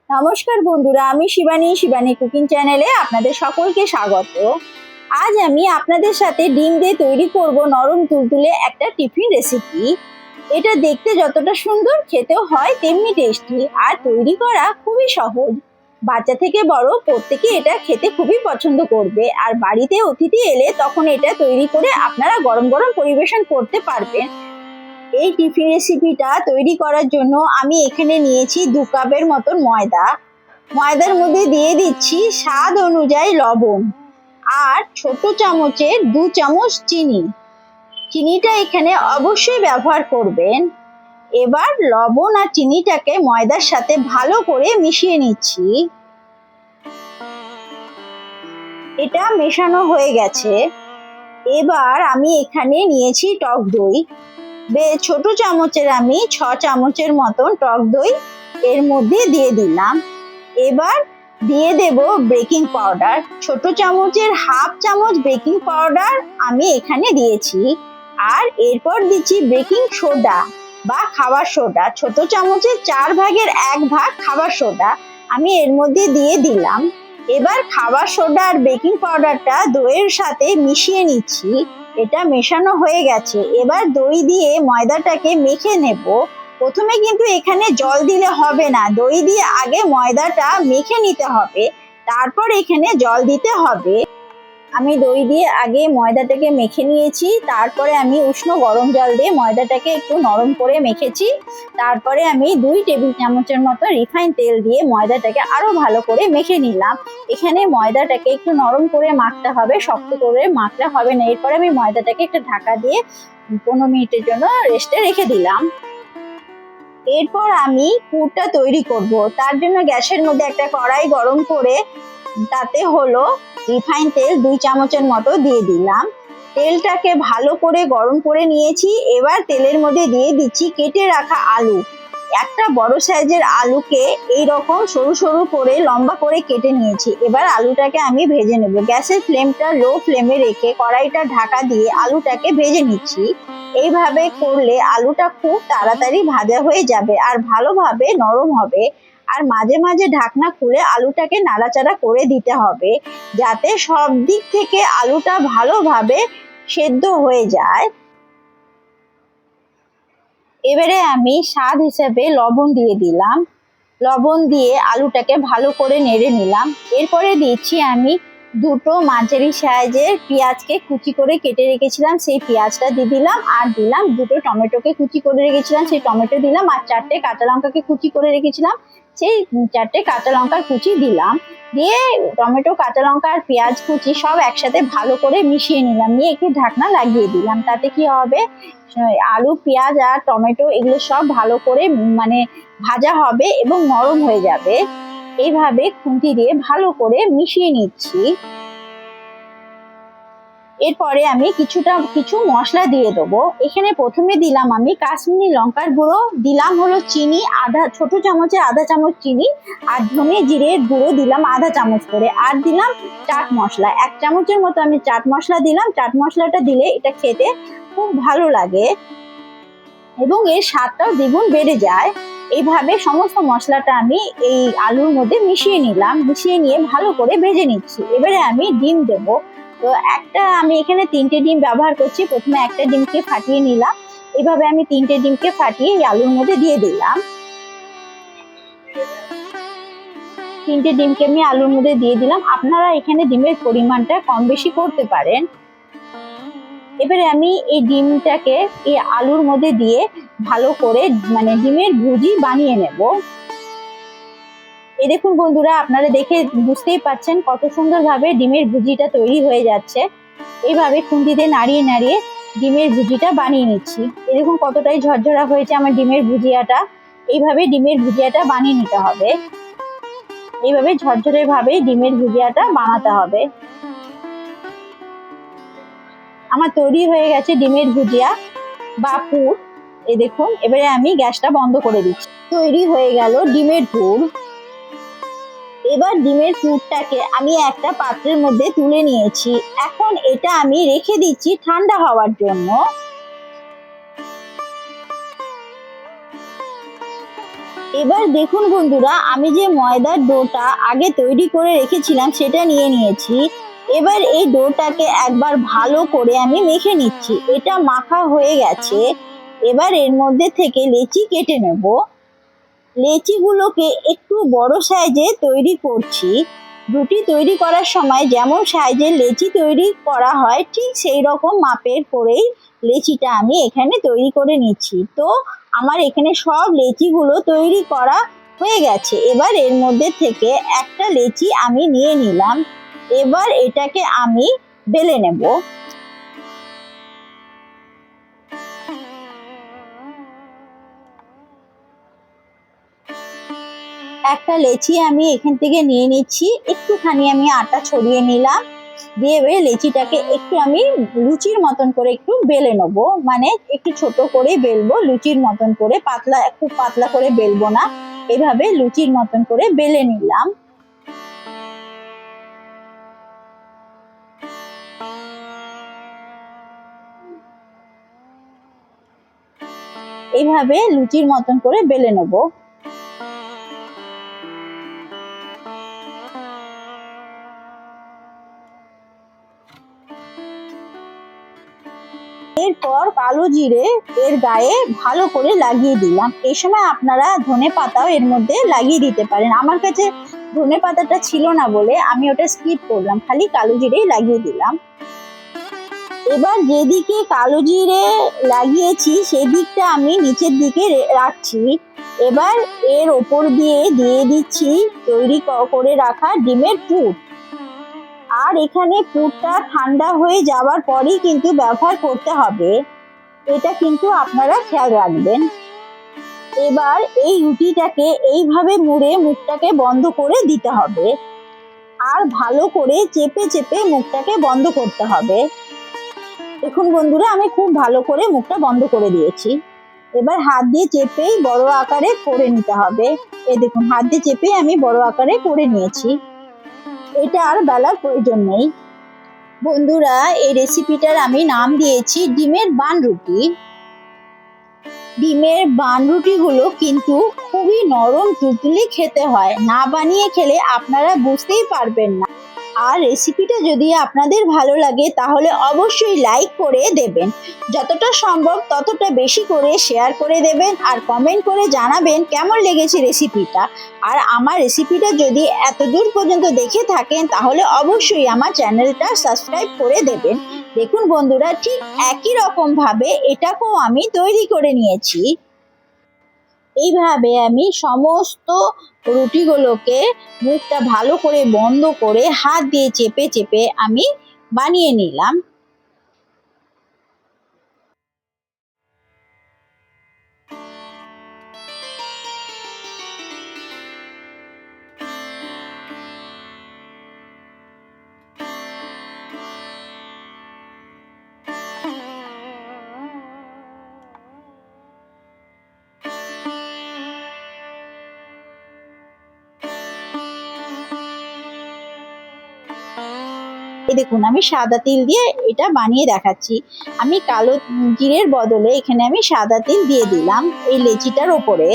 নমস্কার বন্ধুরা, আমি শিবানী কুকিং চ্যানেলে আপনাদের সকলকে স্বাগত। আজ আমি আপনাদের সাথে ডিম দিয়ে তৈরি করব নরম তুলতুলে একটা টিফিন রেসিপি। এটা দেখতে যতটা সুন্দর, খেতেও হয় তেমনি টেস্টি, আর তৈরি করা খুবই সহজ। বাচ্চা থেকে বড় প্রত্যেকে এটা খেতে খুবই পছন্দ করবে, আর বাড়িতে অতিথি এলে তখন এটা তৈরি করে আপনারা গরম গরম পরিবেশন করতে পারবেন। এই টিফিন রেসিপিটা তৈরি করার জন্য আমি এখানে নিয়েছি 2 কাপের মতন ময়দার মধ্যে দিয়ে দিচ্ছি স্বাদ অনুযায়ী লবণ, আর ছোট চামচের 2 চামচ চিনিটা এখানে অবশ্যই ব্যবহার করবেন। এবার লবণ আর চিনিটাকে ময়দার সাথে ভালো করে মিশিয়ে নিচ্ছি। এটা মেশানো হয়ে গেছে। এবার আমি এখানে নিয়েছি টক দই। ছোট চামচের আমি 6 চামচের মতন টক দই এর মধ্যে দিয়ে দিলাম। এবার দিয়ে দেব বেকিং পাউডার। ছোট চামচের হাফ চামচ বেকিং পাউডার আমি এখানে দিয়েছি। আর এরপর দিচ্ছি বেকিং সোডা বা খাবার সোডা। ছোট চামচের 4 ভাগের 1 ভাগ খাবার সোডা আমি এর মধ্যে দিয়ে দিলাম। এবার খাবার সোডা আর বেকিং পাউডারটা দইয়ের সাথে মিশিয়ে নিচ্ছি। এটা মেশানো হয়ে গেছে। এবার দই দিয়ে ময়দাটাকে মেখে নেব। প্রথমে কিন্তু এখানে জল দিলে হবে না, দই দিয়ে আগে ময়দাটা মেখে নিতে হবে, তারপর এখানে জল দিতে হবে। আমি দই দিয়ে আগে ময়দাটাকে মেখে নিয়েছি, তারপরে আমি উষ্ণ গরম জল দিয়ে ময়দাটাকে একটু নরম করে মেখেছি। তারপরে আমি 2 টেবিল চামচের মতো রিফাইন তেল দিয়ে ময়দাটাকে আরো ভালো করে মেখে নিলাম। এখানে ময়দাটাকে একটু নরম করে মাখতে হবে, শক্ত করে মাখলে হবে না। এরপরে আমি ময়দাটাকে একটা ঢাকা দিয়ে 15 মিনিটের জন্য রেস্টে রেখে দিলাম। এরপর আমি পুরটা তৈরি করব। তার জন্য গ্যাসের মধ্যে একটা কড়াই গরম করে তাতে হলো রিফাইন তেল 2 চামচের মতো দিয়ে দিলাম। তেলটাকে ভালো করে গরম করে নিয়েছি। এবার তেলের মধ্যে দিয়ে দিচ্ছি কেটে রাখা আলু। একটা বড় সাইজের আলুকে এইরকম সরু সরু করে লম্বা করে কেটে নিয়েছি। এবার আলুটাকে আমি ভেজে নেব। গ্যাসের ফ্লেমটা লো ফ্লেমে রেখে কড়াইটা ঢাকা দিয়ে আলুটাকে ভেজে নিচ্ছি। এইভাবে করলে আলুটা খুব তাড়াতাড়ি ভাজা হয়ে যাবে আর ভালোভাবে নরম হবে। আর মাঝে মাঝে ঢাকনা খুলে আলুটাকে নাড়াচাড়া করে দিতে হবে, যাতে সব দিক থেকে আলুটা ভালোভাবে সেদ্ধ হয়ে যায়। এবারে আমি স্বাদ হিসেবে লবণ দিয়ে দিলাম। লবণ দিয়ে আলুটাকে ভালো করে নেড়ে নিলাম। এরপরে দিচ্ছি আমি 2টো মাঝারি সাইজের পেঁয়াজকে কুচি করে কেটে রেখেছিলাম, সেই পেঁয়াজটা দিয়ে দিলাম। আর দিলাম 2টো টমেটোকে কুচি করে রেখেছিলাম, সেই টমেটো দিলাম। আর 4টে কাঁচা লঙ্কাকে কুচি করে রেখেছিলাম, সেই 4টে কাঁচা লঙ্কার কুচি দিলাম। দিয়ে টমেটো, কাঁচা লঙ্কা আর পেঁয়াজ কুচি সব একসাথে ভালো করে মিশিয়ে নিলাম। নিয়ে একটু ঢাকনা লাগিয়ে দিলাম। তাতে কি হবে, আলু, পেঁয়াজ আর টমেটো এগুলো সব ভালো করে ভাজা হবে এবং নরম হয়ে যাবে। এইভাবে খুন্তি দিয়ে ভালো করে মিশিয়ে নিচ্ছি। এরপরে আমি কিছু মশলা দিয়ে দেবো। এখানে প্রথমে দিলাম আমি কাশ্মীরি লঙ্কার গুঁড়ো, দিলাম হলো চিনি ছোট চামচে আধা চামচ চিনি, আর ধনে জিরের গুঁড়ো দিলাম আধা চামচ করে, আর দিলাম চাট মশলা 1 চামচের মতো আমি চাট মশলা দিলাম। চাট মশলাটা দিলে এটা খেতে খুব ভালো লাগে এবং এর স্বাদটাও দ্বিগুণ বেড়ে যায়। এইভাবে সমস্ত মশলাটা আমি এই আলুর মধ্যে মিশিয়ে নিলাম। মিশিয়ে নিয়ে ভালো করে ভেজে নিচ্ছি। এবারে আমি ডিম দেবো। তো আমি এখানে 3টে ডিম ব্যবহার করছি। প্রথমে একটা ডিমকে ফাটিয়ে নিলাম। এইভাবে আমি 3টে ডিমকে ফাটিয়ে এই আলুর মধ্যে দিয়ে দিলাম। 3টে ডিমকে আমি আলুর মধ্যে দিয়ে দিলাম। আপনারা এখানে ডিমের পরিমাণটা কম বেশি করতে পারেন। এবারে আমি এই ডিমটাকে এই আলুর মধ্যে দিয়ে ভালো করে ডিমের ভুজি বানিয়ে নেব। এই দেখুন বন্ধুরা, আপনারা দেখে বুঝতেই পাচ্ছেন কত সুন্দরভাবে ডিমের ভুজিটা তৈরি হয়ে যাচ্ছে। এইভাবে খুন্তিতে নাড়িয়ে নাড়িয়ে ডিমের ভুজিটা বানিয়ে নিচ্ছি। এই দেখুন কতটাই ঝরঝরা হয়েছে আমার ডিমের ভুজিয়াটা। এইভাবে ডিমের ভুজিয়াটা বানিয়ে নিতে হবে। এইভাবে ঝরঝরে ভাবে ডিমের ভুজিয়াটা বানাতে হবে। আমার তৈরি হয়ে গেছে ডিমের ভুজিয়া বা পুর। এই দেখুন, এবারে আমি গ্যাসটা বন্ধ করে দিচ্ছি। তৈরি হয়ে গেল ডিমের পুর। এবার ডিমের পুরটাকে আমি একটা পাত্রের মধ্যে তুলে নিয়েছি। এখন এটা আমি রেখে দিচ্ছি ঠান্ডা হওয়ার জন্য। এবার দেখুন বন্ধুরা, আমি যে ময়দার ডোটা আগে তৈরি করে রেখেছিলাম সেটা নিয়ে নিয়েছি। এবার এই ডোটাকে একবার ভালো করে আমি মেখে নিচ্ছি। এটা মাখা হয়ে গেছে। এবার এর মধ্যে থেকে লেচি কেটে নেব। লেচিগুলোকে একটু বড় সাইজে তৈরি করছি। রুটি তৈরি করার সময় যেমন সাইজের লেচি তৈরি করা হয় ঠিক সেই রকম মাপের করেই লেচিটা আমি এখানে তৈরি করে নিচ্ছি। তো আমার এখানে সব লেচিগুলো তৈরি করা হয়ে গেছে। এবার এর মধ্যে থেকে একটা লেচি আমি নিয়ে নিলাম। এবার এটাকে আমি বেলে নেব। একটা লেচি আমি এখান থেকে নিয়ে নিচ্ছি। একটুখানি আমি আটা ছড়িয়ে নিলাম। দিয়ে এবারে লেচিটাকে একটু আমি লুচির মতন করে একটু বেলে নেবো। মানে একটু ছোট করে বেলবো, লুচির মতন করে, পাতলা খুব পাতলা করে বেলবো না। এভাবে লুচির মতন করে বেলে নিলাম। এইভাবে লুচির মতন করে বেলে নেবো। এরপর কালো জিরে এর গায়ে ভালো করে লাগিয়ে দিলাম। এই সময় আপনারা ধনে পাতাও এর মধ্যে লাগিয়ে দিতে পারেন। আমার কাছে ধনে পাতাটা ছিল না বলে আমি ওটা স্কিপ করলাম, খালি কালো জিরেই লাগিয়ে দিলাম। এবার যেদিকে কালো জিরে লাগিয়েছি সেদিকটা আমি নিচের দিকে রাখছি। এবার এর ওপর দিয়ে দিচ্ছি তৈরি করে রাখা ডিমের পুর। আর এখানে পুরটা ঠান্ডা হয়ে যাওয়ার পরেই কিন্তু ব্যবহার করতে হবে, এটা কিন্তু আপনারা খেয়াল রাখবেন। এবার এই রুটিটাকে এইভাবে মুড়ে মুখটাকে বন্ধ করে দিতে হবে। আর ভালো করে চেপে চেপে মুখটাকে বন্ধ করতে হবে। দেখুন বন্ধুরা, আমি খুব ভালো করে মুখটা বন্ধ করে দিয়েছি। এবার হাত দিয়ে চেপেই বড় আকারে করে নিতে হবে। এই দেখুন, হাত দিয়ে চেপেই আমি বড় আকারে করে নিয়েছি। এটা আর বেলার প্রয়োজন নেই। বন্ধুরা, এই রেসিপিটার আমি নাম দিয়েছি ডিমের বান রুটি। ডিমের বান রুটিগুলো কিন্তু খুবই নরম তুলতুলে খেতে হয়, না বানিয়ে খেলে আপনারা বুঝতেই পারবেন না। আর রেসিপিটা যদি আপনাদের ভালো লাগে তাহলে অবশ্যই লাইক করে দেবেন, যতটা সম্ভব ততটা বেশি করে শেয়ার করে দেবেন, আর কমেন্ট করে জানাবেন কেমন লেগেছে রেসিপিটা। আর আমার রেসিপিটা যদি এত দূর পর্যন্ত দেখে থাকেন তাহলে অবশ্যই আমার চ্যানেলটা সাবস্ক্রাইব করে দেবেন। দেখুন বন্ধুরা, ঠিক একই রকম ভাবে এটাকেও আমি তৈরি করে নিয়েছি। এইভাবে আমি সমস্ত রুটিগুলোকে মুখটা ভালো করে বন্ধ করে হাত দিয়ে চেপে চেপে আমি বানিয়ে নিলাম। এই দেখুন, আমি সাদা তিল দিয়ে এটা বানিয়ে দেখাচ্ছি। আমি কালো জিরের বদলে এখানে আমি সাদা তিল দিয়ে দিলাম এই লেচিটার ওপরে,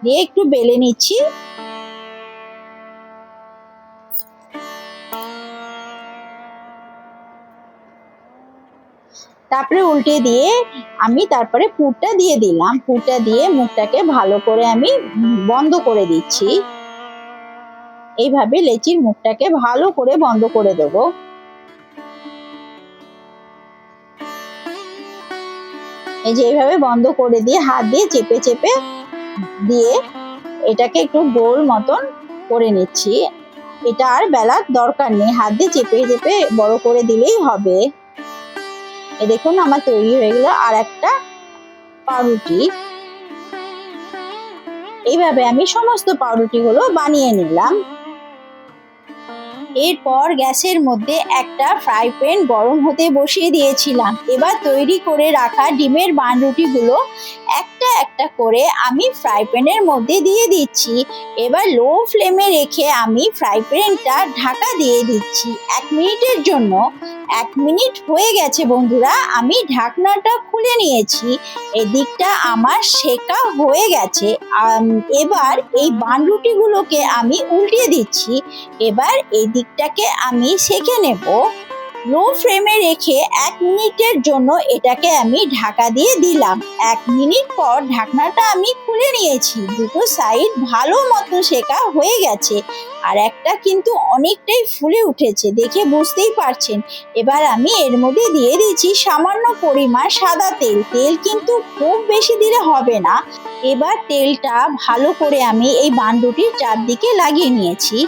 দিয়ে একটু বেলে নিচ্ছি। তারপরে উল্টে দিয়ে আমি তারপরে পুরটা দিয়ে দিলাম। পুরটা দিয়ে মুখটাকে ভালো করে আমি বন্ধ করে দিচ্ছি। এইভাবে লেচির মুখটাকে ভালো করে বন্ধ করে দেবো। এই যে এইভাবে বন্ধ করে দিয়ে হাত দিয়ে চেপে চেপে দিয়ে এটাকে একটু গোল মতন করে নিচ্ছি। এটা আর বেলার দরকার নেই, হাত দিয়ে চেপে চেপে বড় করে দিলেই হবে। এই দেখুন, আমার তৈরি হয়ে গেল আর একটা পাউরুটি। এইভাবে আমি সমস্ত পাউরুটিগুলো বানিয়ে নিলাম। এরপর গ্যাসের মধ্যে একটা ফ্রাই প্যান গরম হতে বসিয়ে দিয়েছিলাম। এবার তৈরি করে রাখা ডিমের বানরুটিগুলো একটা একটা করে আমি ফ্রাই প্যানের মধ্যে দিয়ে দিচ্ছি। এবার লো ফ্লেমে রেখে আমি ফ্রাই প্যানটা ঢাকা দিয়ে দিচ্ছি 1 মিনিটের জন্য। 1 মিনিট হয়ে গেছে বন্ধুরা, আমি ঢাকনাটা খুলে নিয়েছি। এদিকটা আমার সেকা হয়ে গেছে। এবার এই বানরুটিগুলোকে আমি উল্টিয়ে দিচ্ছি। এবার এই দিকটাকে আমি সেঁকে নেব। লো ফ্লেমে রেখে 1 মিনিটের জন্য এটাকে আমি ঢাকা দিয়ে দিলাম। 1 মিনিট পর ঢাকনাটা আমি খুলে নিয়েছি। দুটো সাইড ভালো মতো সেকা হয়ে গেছে, আর একটা কিন্তু অনেকটাই ফুলে উঠেছে, দেখে বুঝতেই পারছেন। এবার আমি এর মধ্যে দিয়ে দিচ্ছি সামান্য পরিমাণ সাদা তেল। তেল কিন্তু খুব বেশি দিলে হবে না। এবার তেলটা ভালো করে আমি এই বানরুটির চারদিকে লাগিয়ে নিয়েছি।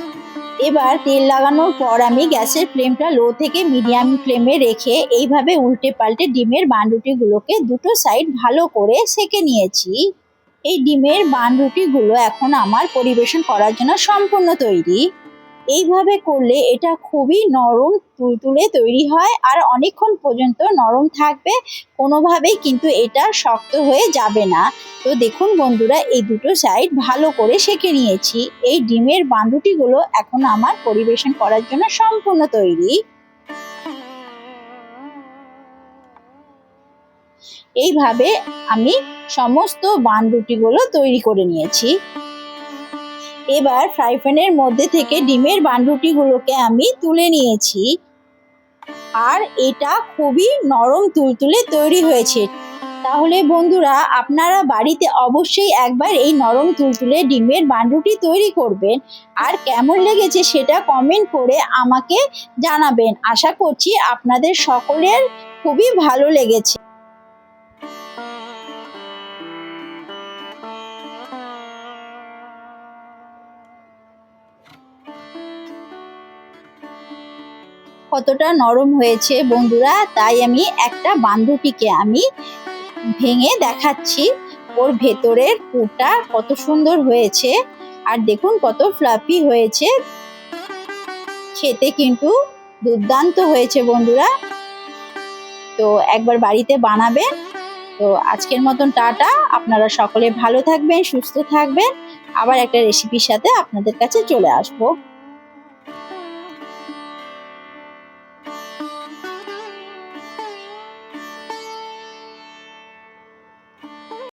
এবার তেল লাগানোর পর আমি গ্যাসের ফ্লেমটা লো থেকে মিডিয়াম ফ্লেমে রেখে এইভাবে উল্টে পাল্টে ডিমের বানরুটিগুলোকে দুটো সাইড ভালো করে সেঁকে নিয়েছি। এই ডিমের বানরুটিগুলো এখন আমার পরিবেশন করার জন্য সম্পূর্ণ তৈরি। এইভাবে করলে এটা খুবই নরম তুলতুলে তৈরি হয়, আর অনেকক্ষণ পর্যন্ত নরম থাকবে, কোনোভাবেই কিন্তু এটা শক্ত হয়ে যাবে না। তো দেখুন বন্ধুরা, এই দুটো সাইড ভালো করে সেঁকে নিয়েছি। এই ডিমের বানরুটিগুলো এখন আমার পরিবেশন করার জন্য সম্পূর্ণ তৈরি। এইভাবে আমি সমস্ত বানরুটিগুলো তৈরি করে নিয়েছি। এবার ফ্রাই প্যানের মধ্যে থেকে ডিমের বানরুটিগুলোকে আমি তুলে নিয়েছি, আর এটা খুবই নরম তুলতুলে তৈরি হয়েছে। তাহলে বন্ধুরা, আপনারা বাড়িতে অবশ্যই একবার এই নরম তুলতুলে ডিমের বানরুটি তৈরি করবেন, আর কেমন লেগেছে সেটা কমেন্ট করে আমাকে জানাবেন। আশা করছি আপনাদের সকলের খুবই ভালো লেগেছে। কতটা নরম হয়েছে বন্ধুরা, তাই আমি একটা বানরুটিকে আমি ভেঙে দেখাচ্ছি। ওর ভেতরের পুরটা কত সুন্দর হয়েছে, আর দেখুন কত ফ্লাফি হয়েছে। খেতে কিন্তু দুর্দান্ত হয়েছে বন্ধুরা। তো একবার বাড়িতে বানাবেন। তো আজকের মতন টাটা। আপনারা সকলে ভালো থাকবেন, সুস্থ থাকবেন। আবার একটা রেসিপির সাথে আপনাদের কাছে চলে আসবো।